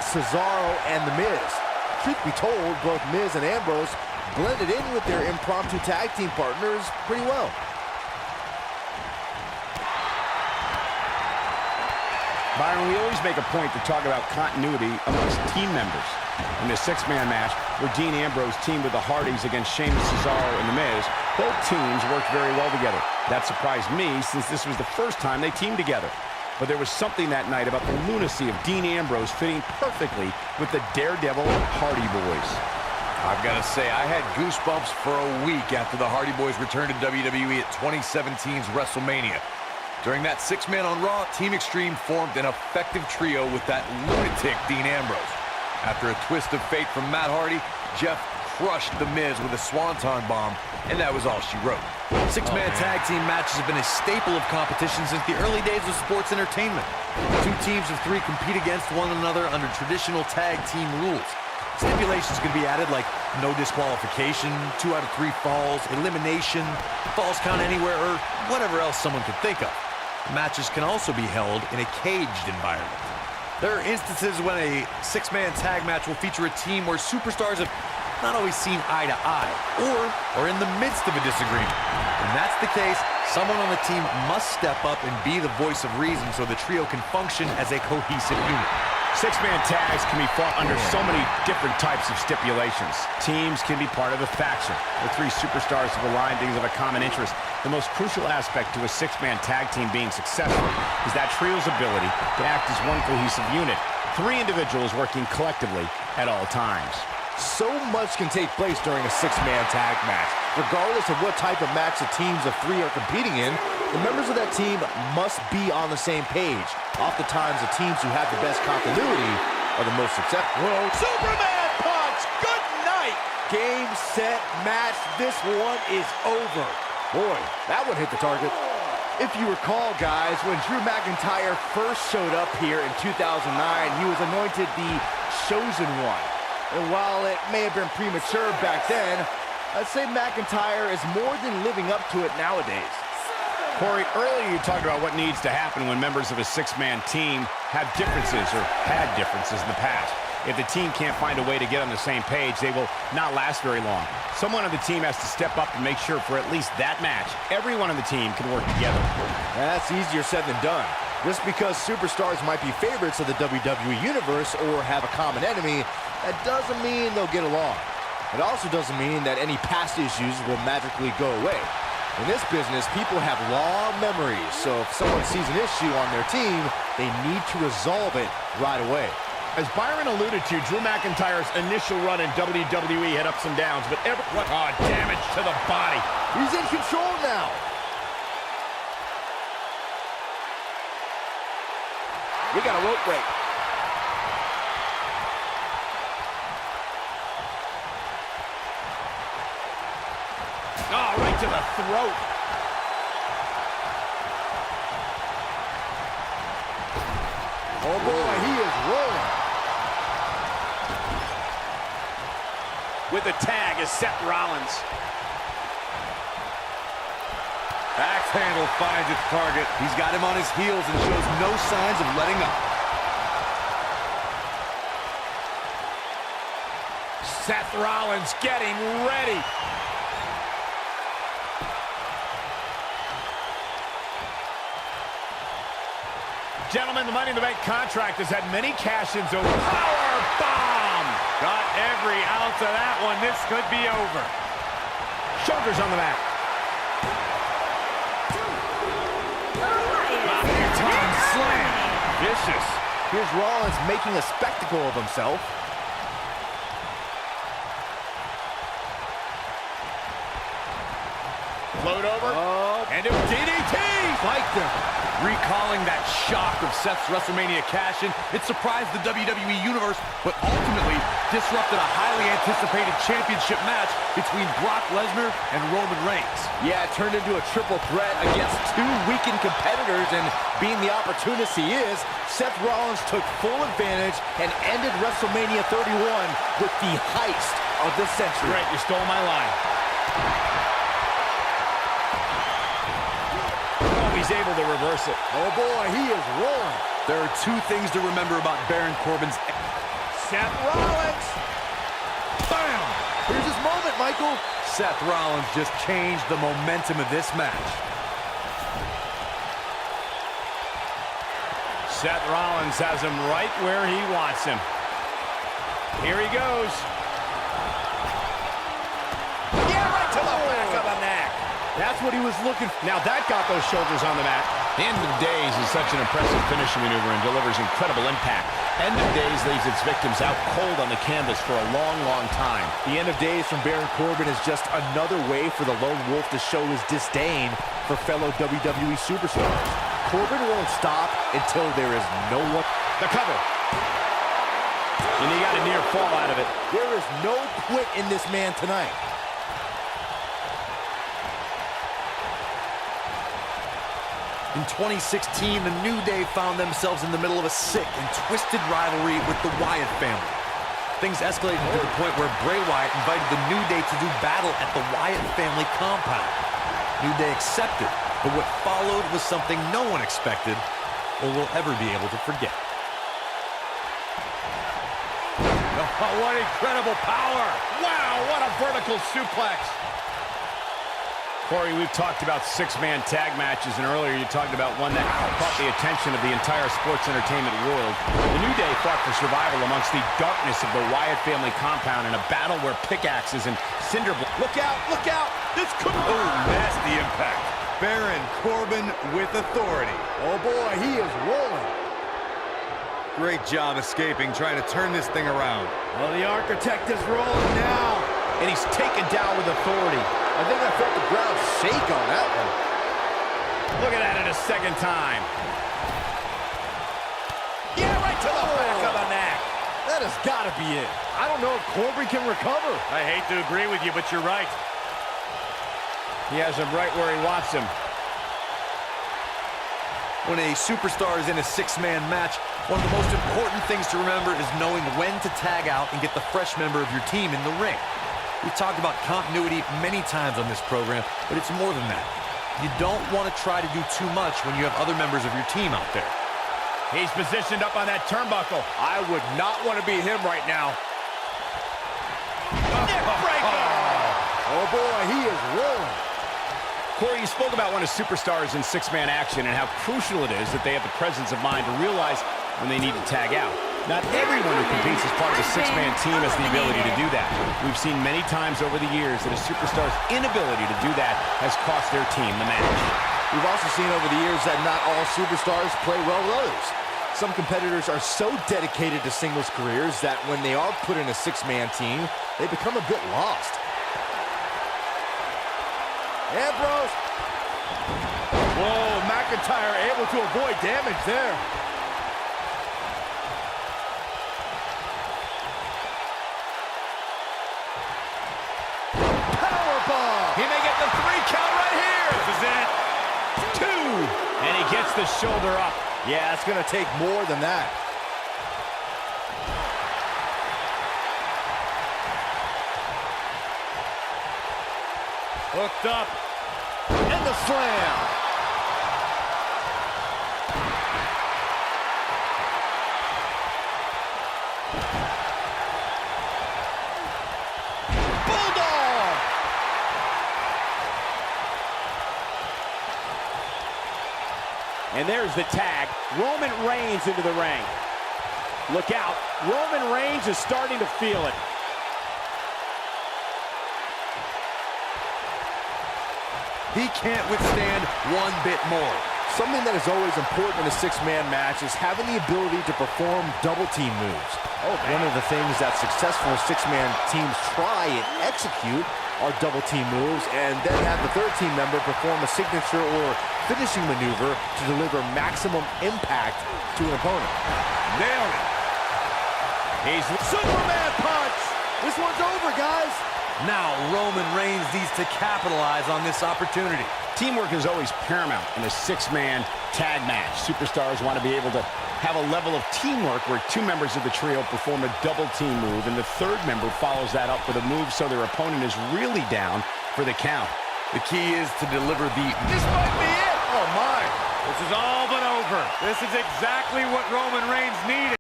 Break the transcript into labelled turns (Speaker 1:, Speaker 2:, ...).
Speaker 1: Cesaro and The Miz. Truth be told, both Miz and Ambrose blended in with their impromptu tag team partners pretty well.
Speaker 2: Byron, we always make a point to talk about continuity amongst team members. In the six-man match, where Dean Ambrose teamed with the Hardys against Sheamus, Cesaro, and The Miz, both teams worked very well together. That surprised me, since this was the first time they teamed together. But there was something that night about the lunacy of Dean Ambrose fitting perfectly with the Daredevil Hardy Boys.
Speaker 3: I've got to say, I had goosebumps for a week after the Hardy Boys returned to WWE at 2017's WrestleMania. During that six-man on Raw, Team Extreme formed an effective trio with that lunatic Dean Ambrose. After a twist of fate from Matt Hardy, Jeff crushed The Miz with a swanton bomb, and that was all she wrote. Six-man tag team matches have been a staple of competition since the early days of sports entertainment. Two teams of three compete against one another under traditional tag team rules. Stipulations can be added like no disqualification, 2 out of 3 falls, elimination, falls count anywhere, or whatever else someone could think of. Matches can also be held in a caged environment. There are instances when a six-man tag match will feature a team where superstars have not always seen eye to eye, or are in the midst of a disagreement. When that's the case, someone on the team must step up and be the voice of reason so the trio can function as a cohesive unit.
Speaker 2: Six-man tags can be fought under so many different types of stipulations. Teams can be part of a faction. The 3 superstars have aligned things of a common interest. The most crucial aspect to a six-man tag team being successful is that trio's ability to act as one cohesive unit. 3 individuals working collectively at all times.
Speaker 1: So much can take place during a six-man tag match. Regardless of what type of match the teams of 3 are competing in, the members of that team must be on the same page. Oftentimes, the teams who have the best continuity are the most successful. Whoa. Superman punch! Good night! Game, set, match. This one is over. Boy, that one hit the target. If you recall, guys, when Drew McIntyre first showed up here in 2009, he was anointed the Chosen One. And while it may have been premature back then, I'd say McIntyre is more than living up to it nowadays.
Speaker 2: Corey, earlier you talked about what needs to happen when members of a six-man team have differences or had differences in the past. If the team can't find a way to get on the same page, they will not last very long. Someone on the team has to step up and make sure for at least that match, everyone on the team can work together.
Speaker 1: That's easier said than done. Just because superstars might be favorites of the WWE Universe or have a common enemy, that doesn't mean they'll get along. It also doesn't mean that any past issues will magically go away. In this business, people have long memories, so if someone sees an issue on their team, they need to resolve it right away.
Speaker 2: As Byron alluded to, Drew McIntyre's initial run in WWE had ups and downs, but damage to the body.
Speaker 1: He's in control now. We got a rope break.
Speaker 2: Oh, right to the throat.
Speaker 1: Oh boy, he is rolling.
Speaker 2: With the tag is Seth Rollins.
Speaker 3: Axe handle finds its target. He's got him on his heels and shows no signs of letting up.
Speaker 2: Seth Rollins getting ready. Gentlemen, the Money in the Bank contract has had many cash-ins over. Power bomb! Got every ounce of that one. This could be over. Shoulders on the mat.
Speaker 1: Big-time slam. Vicious. Here's Rollins making a spectacle of himself.
Speaker 2: Float over. And a DDT!
Speaker 1: Spiked him.
Speaker 3: Recalling that shock of Seth's WrestleMania cash-in, it surprised the WWE Universe, but ultimately disrupted a highly anticipated championship match between Brock Lesnar and Roman Reigns.
Speaker 1: Yeah, it turned into a triple threat against 2 weakened competitors, and being the opportunist he is, Seth Rollins took full advantage and ended WrestleMania 31 with the heist of the century.
Speaker 2: Great, you stole my line. He's able to reverse it.
Speaker 1: Oh boy, he is rolling.
Speaker 3: There are 2 things to remember about Baron Corbin's...
Speaker 2: Seth Rollins.
Speaker 1: Bam! Here's his moment, Michael.
Speaker 3: Seth Rollins just changed the momentum of this match.
Speaker 2: Seth Rollins has him right where he wants him. Here he goes. Yeah, right to the back of the neck. That's what he was looking for. Now that got those shoulders on the mat. End of Days is such an impressive finishing maneuver and delivers incredible impact. End of Days leaves its victims out cold on the canvas for a long, long time.
Speaker 1: The End of Days from Baron Corbin is just another way for the Lone Wolf to show his disdain for fellow WWE superstars. Corbin won't stop until there is no one.
Speaker 2: The cover. And he got a near fall out of it.
Speaker 1: There is no quit in this man tonight.
Speaker 3: In 2016, the New Day found themselves in the middle of a sick and twisted rivalry with the Wyatt family. Things escalated to the point where Bray Wyatt invited the New Day to do battle at the Wyatt family compound. New Day accepted, but what followed was something no one expected or will ever be able to forget.
Speaker 2: Oh, what incredible power! Wow, what a vertical suplex! Corey, we've talked about six-man tag matches, and earlier you talked about one that caught the attention of the entire sports entertainment world. The New Day fought for survival amongst the darkness of the Wyatt family compound in a battle where pickaxes and cinder blocks.
Speaker 1: Look out, look out! This could...
Speaker 3: Oh, nasty impact. Baron Corbin with authority.
Speaker 1: Oh boy, he is rolling.
Speaker 3: Great job escaping, trying to turn this thing around.
Speaker 1: Well, the Architect is rolling now. And he's taken down with authority. I think I felt the ground shake on that one.
Speaker 2: Look at that a second time. Yeah, right to the back of the neck.
Speaker 1: That has got to be it. I don't know if Corbin can recover.
Speaker 2: I hate to agree with you, but you're right. He has him right where he wants him.
Speaker 3: When a superstar is in a six-man match, one of the most important things to remember is knowing when to tag out and get the fresh member of your team in the ring. We've talked about continuity many times on this program, but it's more than that. You don't want to try to do too much when you have other members of your team out there.
Speaker 2: He's positioned up on that turnbuckle. I would not want to be him right now. Neck breaker!
Speaker 1: Oh boy, he is rolling.
Speaker 2: Corey, you spoke about one of superstars in six-man action and how crucial it is that they have the presence of mind to realize when they need to tag out. Not everyone who competes as part of a six-man team has the ability to do that. We've seen many times over the years that a superstar's inability to do that has cost their team the match.
Speaker 1: We've also seen over the years that not all superstars play well with others. Some competitors are so dedicated to singles careers that when they are put in a six-man team, they become a bit lost. Ambrose. Whoa, McIntyre able to avoid damage there.
Speaker 2: He may get the 3 count right here. This is it. 2. And he gets the shoulder up.
Speaker 1: Yeah, it's going to take more than that.
Speaker 2: Hooked up.
Speaker 1: And the slam.
Speaker 2: And there's the tag. Roman Reigns into the ring. Look out. Roman Reigns is starting to feel it.
Speaker 3: He can't withstand one bit more.
Speaker 1: Something that is always important in a six-man match is having the ability to perform double-team moves. One of the things that successful six-man teams try and execute are double-team moves, and then have the third team member perform a signature or finishing maneuver to deliver maximum impact to an opponent.
Speaker 2: Nailed it. He's
Speaker 1: Superman punch! This one's over, guys!
Speaker 3: Now Roman Reigns needs to capitalize on this opportunity.
Speaker 2: Teamwork is always paramount in a six-man tag match. Superstars want to be able to have a level of teamwork where 2 members of the trio perform a double-team move, and the third member follows that up with a move so their opponent is really down for the count.
Speaker 3: The key is to deliver the...
Speaker 2: This might be it!
Speaker 1: Oh, my!
Speaker 2: This is all but over. This is exactly what Roman Reigns needed.